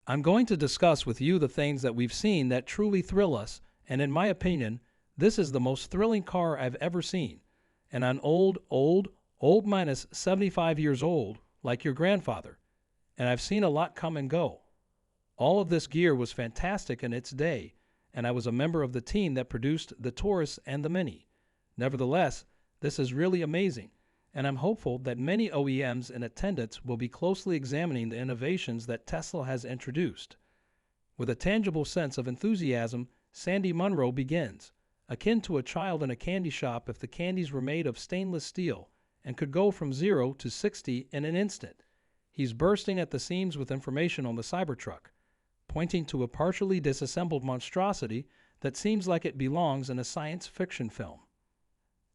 I'm going to discuss with you the things that we've seen that truly thrill us, and in my opinion, this is the most thrilling car I've ever seen. And I'm old minus 75 years old, like your grandfather, and I've seen a lot come and go. All of this gear was fantastic in its day, and I was a member of the team that produced the Taurus and the Mini. Nevertheless, this is really amazing, and I'm hopeful that many OEMs in attendance will be closely examining the innovations that Tesla has introduced. With a tangible sense of enthusiasm, Sandy Munro begins, akin to a child in a candy shop if the candies were made of stainless steel and could go from 0 to 60 in an instant. He's bursting at the seams with information on the Cybertruck, pointing to a partially disassembled monstrosity that seems like it belongs in a science fiction film.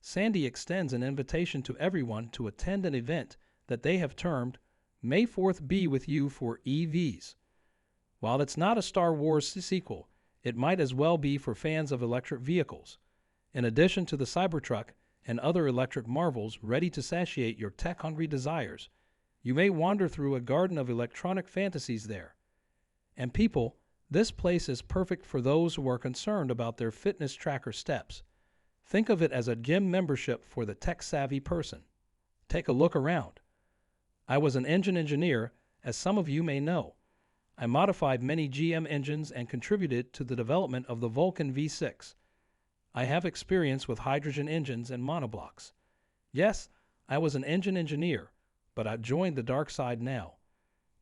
Sandy extends an invitation to everyone to attend an event that they have termed May 4th Be With You for EVs. While it's not a Star Wars sequel, it might as well be for fans of electric vehicles. In addition to the Cybertruck and other electric marvels ready to satiate your tech-hungry desires, you may wander through a garden of electronic fantasies there. And people, this place is perfect for those who are concerned about their fitness tracker steps. Think of it as a gym membership for the tech-savvy person. Take a look around. I was an engine engineer, as some of you may know. I modified many GM engines and contributed to the development of the Vulcan V6. I have experience with hydrogen engines and monoblocks. Yes, I was an engine engineer, but I joined the dark side now.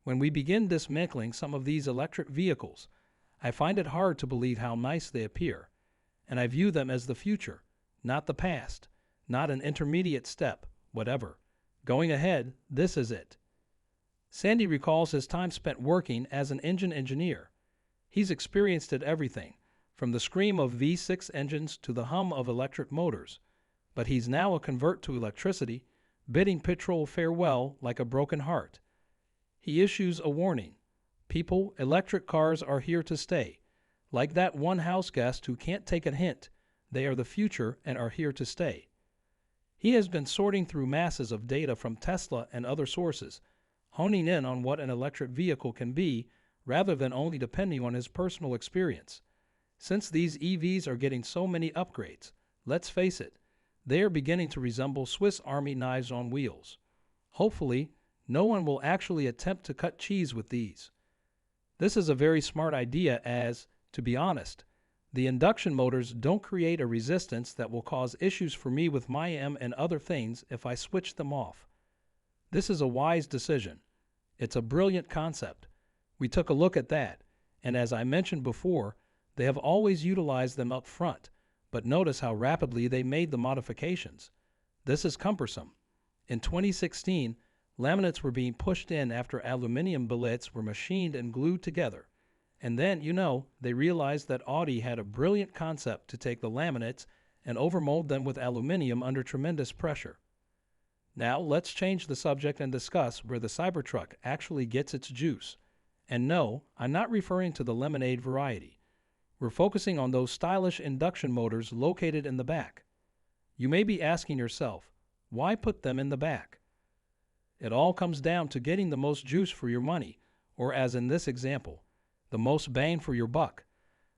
When we begin dismantling some of these electric vehicles, I find it hard to believe how nice they appear, and I view them as the future, not the past, not an intermediate step, whatever. Going ahead, this is it. Sandy recalls his time spent working as an engine engineer. He's experienced at everything, from the scream of V6 engines to the hum of electric motors. But he's now a convert to electricity, bidding petrol farewell like a broken heart. He issues a warning. People, electric cars are here to stay. Like that one house guest who can't take a hint, they are the future and are here to stay. He has been sorting through masses of data from Tesla and other sources, honing in on what an electric vehicle can be rather than only depending on his personal experience. Since these EVs are getting so many upgrades, let's face it, they are beginning to resemble Swiss Army knives on wheels. Hopefully, no one will actually attempt to cut cheese with these. This is a very smart idea as, to be honest, the induction motors don't create a resistance that will cause issues for me with my M and other things if I switch them off. This is a wise decision. It's a brilliant concept. We took a look at that, and as I mentioned before, they have always utilized them up front, but notice how rapidly they made the modifications. This is cumbersome. In 2016, laminates were being pushed in after aluminum billets were machined and glued together. And then, they realized that Audi had a brilliant concept to take the laminates and overmold them with aluminum under tremendous pressure. Now, let's change the subject and discuss where the Cybertruck actually gets its juice. And no, I'm not referring to the lemonade variety. We're focusing on those stylish induction motors located in the back. You may be asking yourself, why put them in the back? It all comes down to getting the most juice for your money, or as in this example, the most bang for your buck.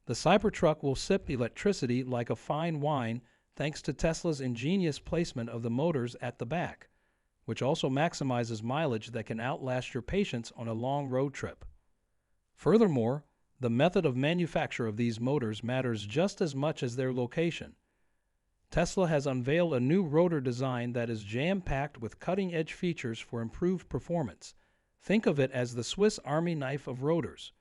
The Cybertruck will sip electricity like a fine wine thanks to Tesla's ingenious placement of the motors at the back, which also maximizes mileage that can outlast your patience on a long road trip. Furthermore, the method of manufacture of these motors matters just as much as their location. Tesla has unveiled a new rotor design that is jam-packed with cutting-edge features for improved performance. Think of it as the Swiss Army knife of rotors.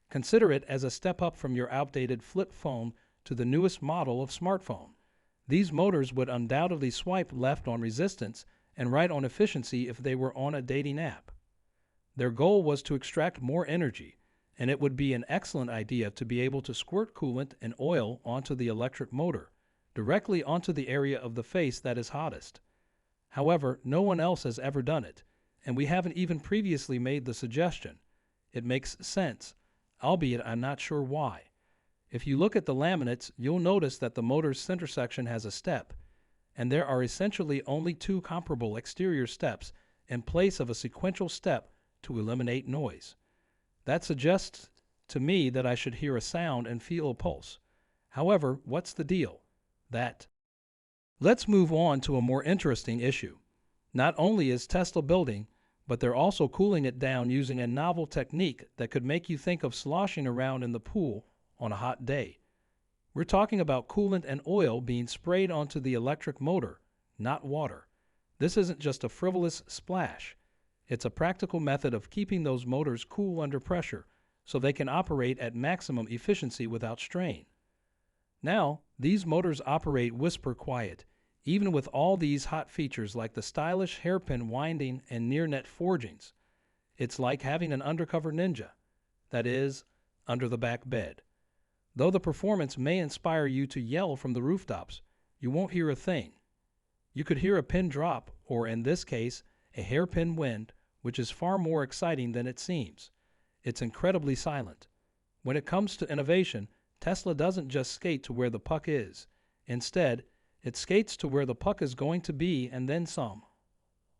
Consider it as a step up from your outdated flip phone to the newest model of smartphone. These motors would undoubtedly swipe left on resistance and right on efficiency if they were on a dating app. Their goal was to extract more energy, and it would be an excellent idea to be able to squirt coolant and oil onto the electric motor, directly onto the area of the face that is hottest. However, no one else has ever done it, and we haven't even previously made the suggestion. It makes sense, albeit I'm not sure why. If you look at the laminates, you'll notice that the motor's center section has a step, and there are essentially only two comparable exterior steps in place of a sequential step to eliminate noise. That suggests to me that I should hear a sound and feel a pulse. However, what's the deal? That. Let's move on to a more interesting issue. Not only is Tesla building, but they're also cooling it down using a novel technique that could make you think of sloshing around in the pool on a hot day. We're talking about coolant and oil being sprayed onto the electric motor, not water. This isn't just a frivolous splash. It's a practical method of keeping those motors cool under pressure so they can operate at maximum efficiency without strain. Now, these motors operate whisper quiet, even with all these hot features like the stylish hairpin winding and near-net forgings. It's like having an undercover ninja, that is, under the back bed. Though the performance may inspire you to yell from the rooftops, you won't hear a thing. You could hear a pin drop, or in this case, a hairpin wind, which is far more exciting than it seems. It's incredibly silent. When it comes to innovation, Tesla doesn't just skate to where the puck is. Instead, it skates to where the puck is going to be and then some,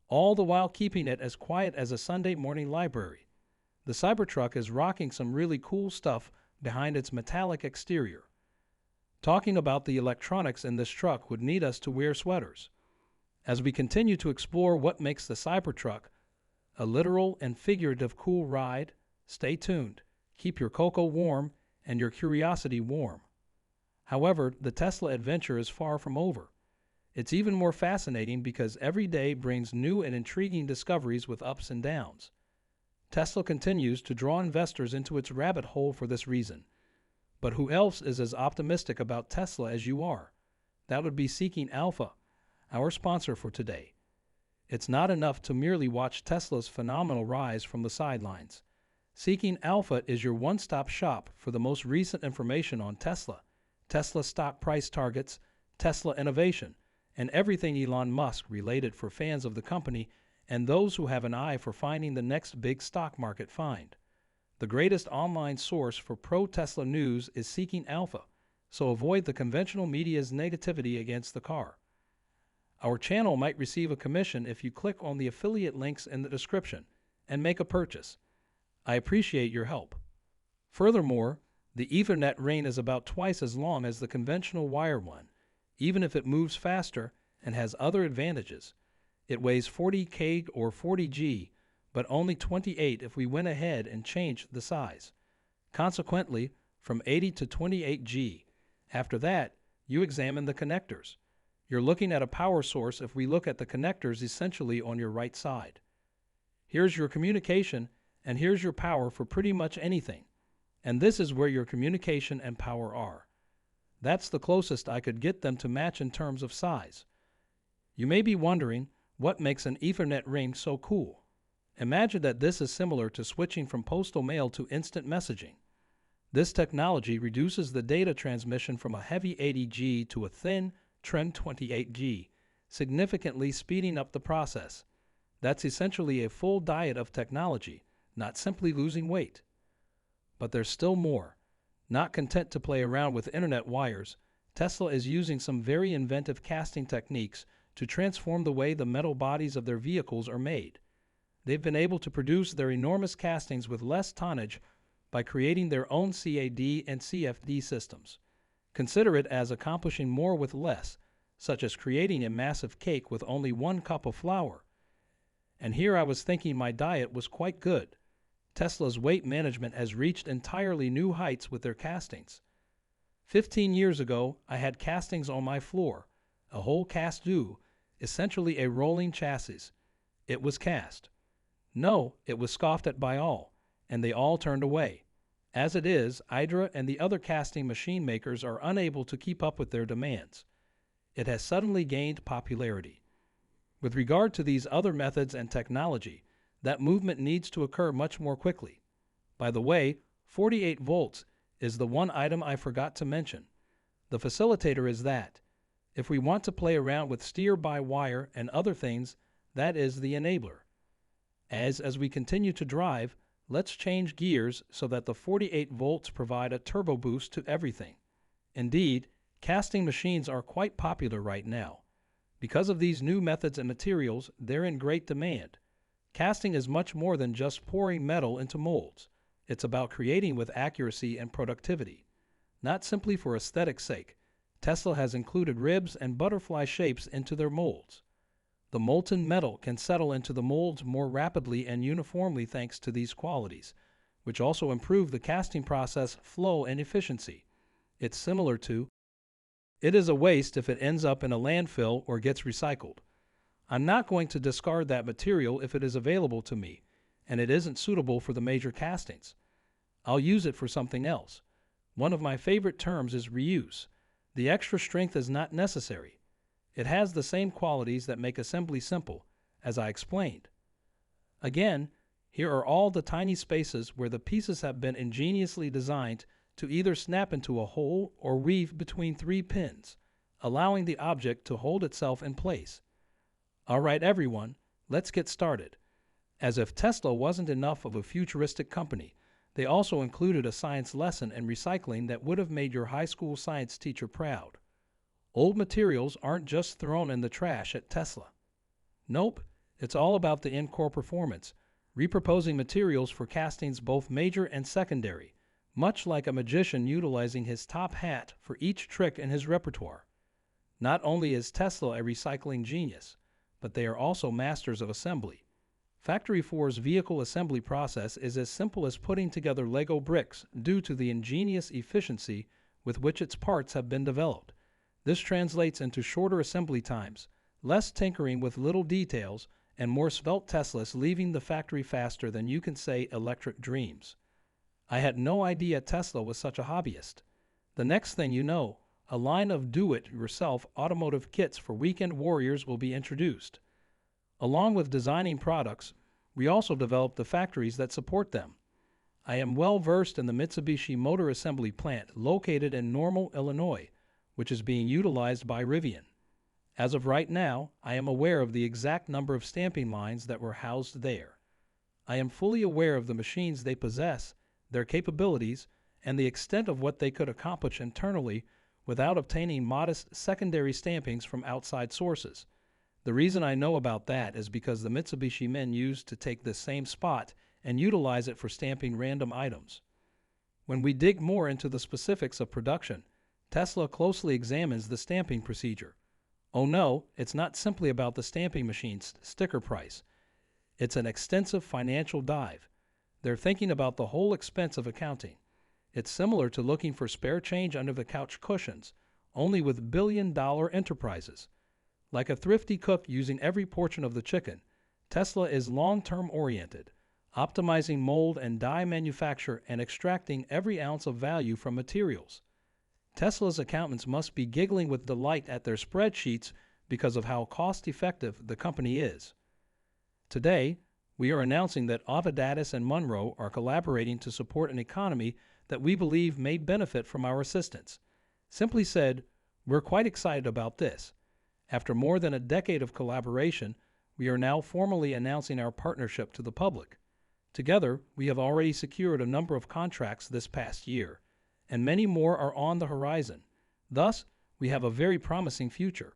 all the while keeping it as quiet as a Sunday morning library. The Cybertruck is rocking some really cool stuff behind its metallic exterior. Talking about the electronics in this truck would need us to wear sweaters. As we continue to explore what makes the Cybertruck a literal and figurative cool ride, stay tuned, keep your cocoa warm, and your curiosity warm. However, the Tesla adventure is far from over. It's even more fascinating because every day brings new and intriguing discoveries with ups and downs. Tesla continues to draw investors into its rabbit hole for this reason. But who else is as optimistic about Tesla as you are? That would be Seeking Alpha, our sponsor for today. It's not enough to merely watch Tesla's phenomenal rise from the sidelines. Seeking Alpha is your one-stop shop for the most recent information on Tesla, Tesla stock price targets, Tesla innovation, and everything Elon Musk related for fans of the company and those who have an eye for finding the next big stock market find. The greatest online source for pro-Tesla news is Seeking Alpha, so avoid the conventional media's negativity against the car. Our channel might receive a commission if you click on the affiliate links in the description and make a purchase. I appreciate your help. Furthermore, the Ethernet ring is about twice as long as the conventional wire one, even if it moves faster and has other advantages. It weighs 40 kg or 40 G, but only 28 if we went ahead and changed the size. Consequently, from 80 to 28 G. After that, you examine the connectors. You're looking at a power source if we look at the connectors essentially on your right side. Here's your communication, and here's your power for pretty much anything. And this is where your communication and power are. That's the closest I could get them to match in terms of size. You may be wondering, what makes an Ethernet ring so cool? Imagine that this is similar to switching from postal mail to instant messaging. This technology reduces the data transmission from a heavy 80G to a thin, trim 28G, significantly speeding up the process. That's essentially a full diet of technology, not simply losing weight. But there's still more. Not content to play around with internet wires, Tesla is using some very inventive casting techniques to transform the way the metal bodies of their vehicles are made. They've been able to produce their enormous castings with less tonnage by creating their own CAD and CFD systems. Consider it as accomplishing more with less, such as creating a massive cake with only 1 cup of flour. And here I was thinking my diet was quite good. Tesla's weight management has reached entirely new heights with their castings. 15 years ago, I had castings on my floor, a whole cast-do, essentially a rolling chassis. It was cast. No, it was scoffed at by all, and they all turned away. As it is, Hydra and the other casting machine makers are unable to keep up with their demands. It has suddenly gained popularity. With regard to these other methods and technology, that movement needs to occur much more quickly. By the way, 48 volts is the one item I forgot to mention. The facilitator is that. If we want to play around with steer-by-wire and other things, that is the enabler. As we continue to drive, let's change gears so that the 48 volts provide a turbo boost to everything. Indeed, casting machines are quite popular right now. Because of these new methods and materials, they're in great demand. Casting is much more than just pouring metal into molds. It's about creating with accuracy and productivity. Not simply for aesthetic's sake, Tesla has included ribs and butterfly shapes into their molds. The molten metal can settle into the molds more rapidly and uniformly thanks to these qualities, which also improve the casting process flow and efficiency. It's similar to, it is a waste if it ends up in a landfill or gets recycled. I'm not going to discard that material if it is available to me, and it isn't suitable for the major castings. I'll use it for something else. One of my favorite terms is reuse. The extra strength is not necessary. It has the same qualities that make assembly simple, as I explained. Again, here are all the tiny spaces where the pieces have been ingeniously designed to either snap into a hole or weave between 3 pins, allowing the object to hold itself in place. All right, everyone, let's get started. As if Tesla wasn't enough of a futuristic company, they also included a science lesson in recycling that would have made your high school science teacher proud. Old materials aren't just thrown in the trash at Tesla. Nope, it's all about the in-core performance, repurposing materials for castings both major and secondary, much like a magician utilizing his top hat for each trick in his repertoire. Not only is Tesla a recycling genius, but they are also masters of assembly. Factory 4's vehicle assembly process is as simple as putting together Lego bricks due to the ingenious efficiency with which its parts have been developed. This translates into shorter assembly times, less tinkering with little details, and more svelte Teslas leaving the factory faster than you can say electric dreams. I had no idea Tesla was such a hobbyist. The next thing you know, a line of do-it-yourself automotive kits for weekend warriors will be introduced. Along with designing products, we also develop the factories that support them. I am well versed in the Mitsubishi motor assembly plant located in Normal, Illinois, which is being utilized by Rivian. As of right now, I am aware of the exact number of stamping lines that were housed there. I am fully aware of the machines they possess, their capabilities, and the extent of what they could accomplish internally without obtaining modest secondary stampings from outside sources. The reason I know about that is because the Mitsubishi men used to take this same spot and utilize it for stamping random items. When we dig more into the specifics of production, Tesla closely examines the stamping procedure. Oh no, it's not simply about the stamping machine's sticker price. It's an extensive financial dive. They're thinking about the whole expense of accounting. It's similar to looking for spare change under the couch cushions, only with billion-dollar enterprises. Like a thrifty cook using every portion of the chicken, Tesla is long-term oriented, optimizing mold and die manufacture and extracting every ounce of value from materials. Tesla's accountants must be giggling with delight at their spreadsheets because of how cost-effective the company is. Today, we are announcing that Avadatis and Munro are collaborating to support an economy that we believe may benefit from our assistance. Simply said, we're quite excited about this. After more than a decade of collaboration, we are now formally announcing our partnership to the public. Together, we have already secured a number of contracts this past year, and many more are on the horizon. Thus, we have a very promising future.